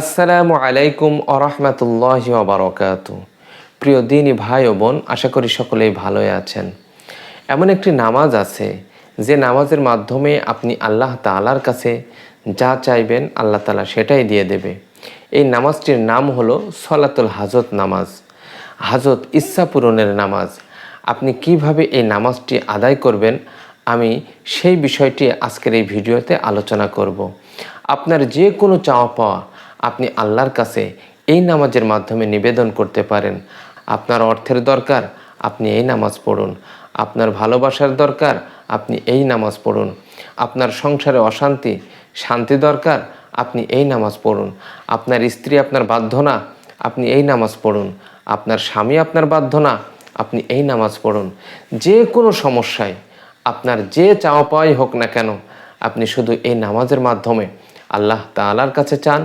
আসসালামু আলাইকুম আরহামাতুল্লাহি ওয়া বারাকাতুহু। প্রিয় দিনী ভাই ও বোন, আশা করি সকলেই ভালোই আছেন। এমন একটি নামাজ আছে যে নামাজের মাধ্যমে আপনি আল্লাহ তাআলার কাছে যা চাইবেন আল্লাহ তাআলা সেটাই দিয়ে দেবে। এই নামাজটির নাম হলো সলাতুল হাজত নামাজ, হাজত ইচ্ছা পূরণের নামাজ। আপনি কিভাবে এই নামাজটি আদায় করবেন, আমি সেই বিষয়টি আজকের এই ভিডিওতে আলোচনা করব। আপনার যে কোনো চাওয়া পাওয়া আপনি আল্লাহর কাছে এই নামাজের মাধ্যমে নিবেদন করতে পারেন। আপনার অর্থের দরকার, আপনি এই নামাজ পড়ুন। আপনার ভালোবাসার দরকার, আপনি এই নামাজ পড়ুন। আপনার সংসারে অশান্তি, শান্তি দরকার, আপনি এই নামাজ পড়ুন। আপনার স্ত্রী আপনার বাধ্য না, আপনি এই নামাজ পড়ুন। আপনার স্বামী আপনার বাধ্য না, আপনি এই নামাজ পড়ুন। যে কোনো সমস্যায় আপনার যে চাওয়া পাওয়াই হোক না কেন, আপনি শুধু এই নামাজের মাধ্যমে আল্লাহ তাআলার কাছে চান,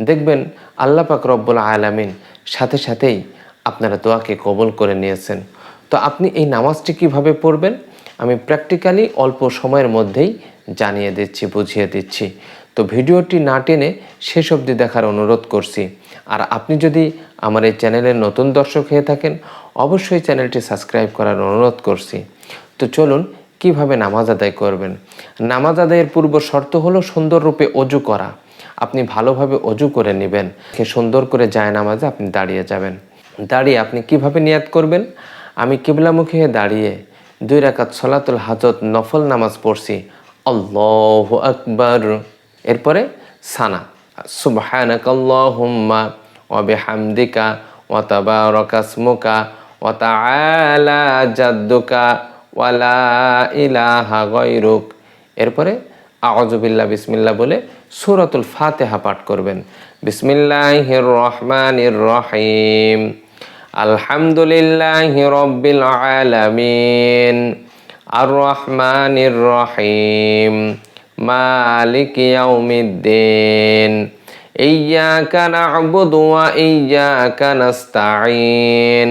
দেখবেন আল্লাহ পাক রব্বুল আলামিন সাথে সাথেই আপনারা দোয়াকে কবুল করে নিয়েছেন। তো আপনি এই নামাজটি কিভাবে পড়বেন আমি প্র্যাকটিক্যালি অল্প সময়ের মধ্যেই জানিয়ে দিচ্ছি, বুঝিয়ে দিচ্ছি। তো ভিডিওটি না টেনে শেষ অবধি দেখার অনুরোধ করছি। আর আপনি যদি আমার এই চ্যানেলের নতুন দর্শক হয়ে থাকেন, অবশ্যই চ্যানেলটি সাবস্ক্রাইব করার অনুরোধ করছি। তো চলুন কিভাবে নামাজ আদায় করবেন। নামাজ আদায়ের পূর্ব শর্ত হলো সুন্দররূপে অজু করা। আপনি ভালোভাবে অজু করে নেবেন, সুন্দর করে জায়নামাজে আপনি দাঁড়িয়ে যাবেন। দাঁড়িয়ে আপনি কিভাবে নিয়াত করবেন, আমি কিবলামুখী হয়ে দাঁড়িয়ে 2 রাকাত সলাতুল হাজত নফল নামাজ পড়ছি, আল্লাহু আকবার। এরপরে সানা, সুবহানাকাল্লাহুম্মা ওয়া বিহামদিকা ওয়া তাবারাকা ইসমুকা ওয়া তাআলা জাদ্দুকা ওয়া লা ইলাহা গায়রুক। এরপরে আউযু বিল্লাহ বিসমিল্লাহ বলে সূরাতুল ফাতিহা পাঠ করবেন। বিসমিল্লাহির রহমানির রহিম, আলহামদুলিল্লাহি রাব্বিল আলামিন, আর রহমানির রহিম, মালিকি ইয়াউমিদ্দিন, ইয়্যাকা না'বুদু ওয়া ইয়্যাকা নাস্তাঈন,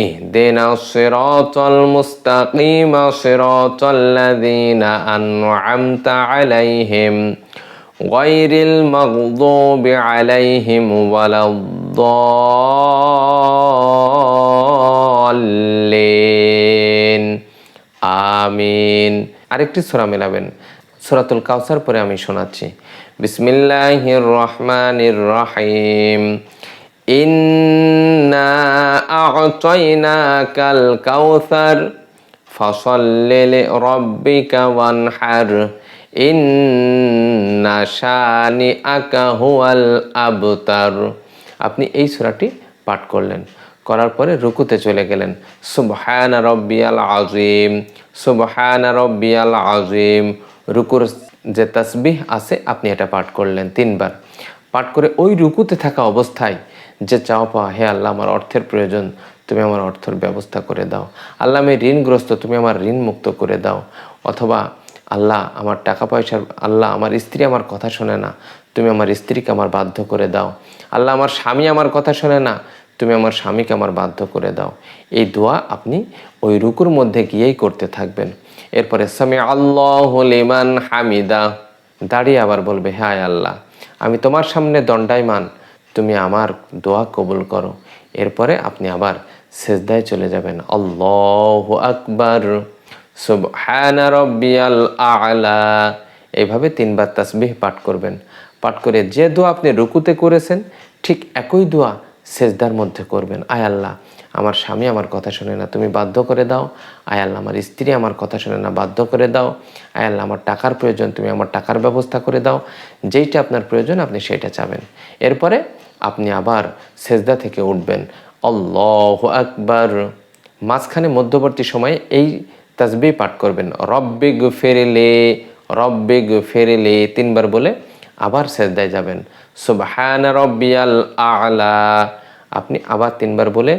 ইহদিনাস সিরাতাল মুস্তাকিম, সিরাতাল লাযীনা আন'আমতা আলাইহিম গায়রিল মাগদুবি আলাইহিম ওয়ালাদ-দাল্লিন, আমিন। আরেকটি সূরা মেলাবেন, সূরাতুল কাউসার পরে আমি শোনাচ্ছি। বিসমিল্লাহির রহমানির রহিম, ইন্না আ'তাইনাকাল কাউসার ফাসাল্লি লিরাব্বিকা ওয়ানহার, ইন্না শানিআকা হুয়াল আবতার। আপনি এই সূরাটি পাঠ করলেন, করার পরে রুকুতে চলে গেলেন। সুবহানা রাব্বিয়াল আযীম, সুবহানা রাব্বিয়াল আযীম। রুকুর যে তাসবিহ আছে আপনি এটা পাঠ করলেন 3 বার। পাঠ করে ওই রুকুতে থাকা অবস্থায় যে চাওয়া পাওয়া, হে আল্লাহ আমার অর্থের প্রয়োজন, তুমি আমার অর্থের ব্যবস্থা করে দাও। আল্লাহ আমি ঋণগ্রস্ত, তুমি আমার ঋণ মুক্ত করে দাও। অথবা আল্লাহ আমার টাকা পয়সার, আল্লাহ আমার স্ত্রী আমার কথা শোনে না, তুমি আমার স্ত্রীকে আমার বাধ্য করে দাও। আল্লাহ আমার স্বামী আমার কথা শোনে না, তুমি আমার স্বামীকে আমার বাধ্য করে দাও। এই দোয়া আপনি ওই রুকুর মধ্যে গিয়েই করতে থাকবেন। এরপরে সামি আল্লাহু লিমান হামিদা, দাঁড়িয়ে আবার বলবে, হ্যাঁ আল্লাহ আমি তোমার সামনে দণ্ডায়মান, তুমি আমার দোয়া কবুল করো। এরপরে আপনি আবার সিজদায় চলে যাবেন। আল্লাহু আকবার, সুবহানা রাব্বিয়াল আ'লা। এইভাবে 3 বার তাসবিহ পাঠ করবেন। পাঠ করে যে দোয়া আপনি রুকুতে করেছেন ঠিক একই দোয়া সিজদার মধ্যে করবেন। আয় আল্লাহ আমার স্বামী আমার কথা শোনে না, তুমি বাধ্য করে দাও। আয় আল্লাহ আমার স্ত্রী আমার কথা শোনে না, বাধ্য করে দাও। আয় আল্লাহ আমার টাকার প্রয়োজন, তুমি আমার টাকার ব্যবস্থা করে দাও। যেইটা আপনার প্রয়োজন আপনি সেইটা চাবেন। এরপরে আপনি আবার সিজদা থেকে উঠবেন, আল্লাহু আকবার। মাঝখানে মধ্যবর্তী সময়ে এই তাসবিহ পাঠ করবেন, রব্বিগফিরলি, রব্বিগফিরলি 3 বার বলে আবার সিজদায় যাবেন। সুবহানা রাব্বিয়াল আ'লা, আপনি আবার 3 বার বলে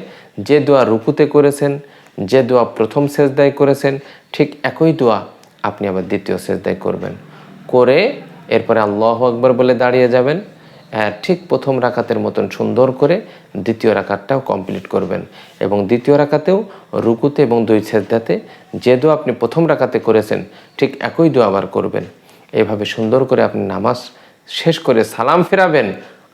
যে দোয়া রুকুতে করেছেন, যে দোয়া প্রথম সিজদায় করেছেন ঠিক একই দোয়া আপনি আবার দ্বিতীয় সিজদায় করবেন। করে এরপরে আল্লাহু আকবার বলে দাঁড়িয়ে যাবেন। ঠিক প্রথম রাকাতের মতন সুন্দর করে দ্বিতীয় রাকাতটাও কমপ্লিট করবেন। এবং দ্বিতীয় রাকাতেও রুকুতে এবং 2 সিজদাতে যে দোয়া আপনি প্রথম রাকাতে করেছেন ঠিক একই দোয়া আবার করবেন। এভাবে সুন্দর করে আপনি নামাজ শেষ করে সালাম ফেরাবেন।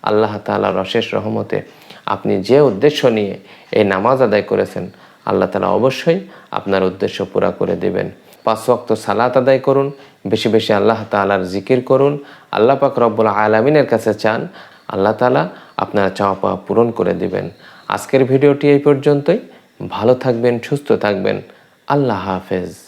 আল্লাহ তাআলার অশেষ রহমতে আপনি যে উদ্দেশ্য নিয়ে এই নামাজ আদায় করেছেন, আল্লাহ তাআলা অবশ্যই আপনার উদ্দেশ্য পুরা করে দেবেন। 5 ওয়াক্ত সালাত আদায় করুন, বেশি বেশি আল্লাহ তাআলার জিকির করুন, আল্লাহ পাক রব্বুল আলামিনের কাছে চান, আল্লাহ তাআলা আপনার চাওয়া পাওয়া পূরণ করে দিবেন। আজকের ভিডিওটি এই পর্যন্তই। ভালো থাকবেন, সুস্থ থাকবেন। আল্লাহ হাফেজ।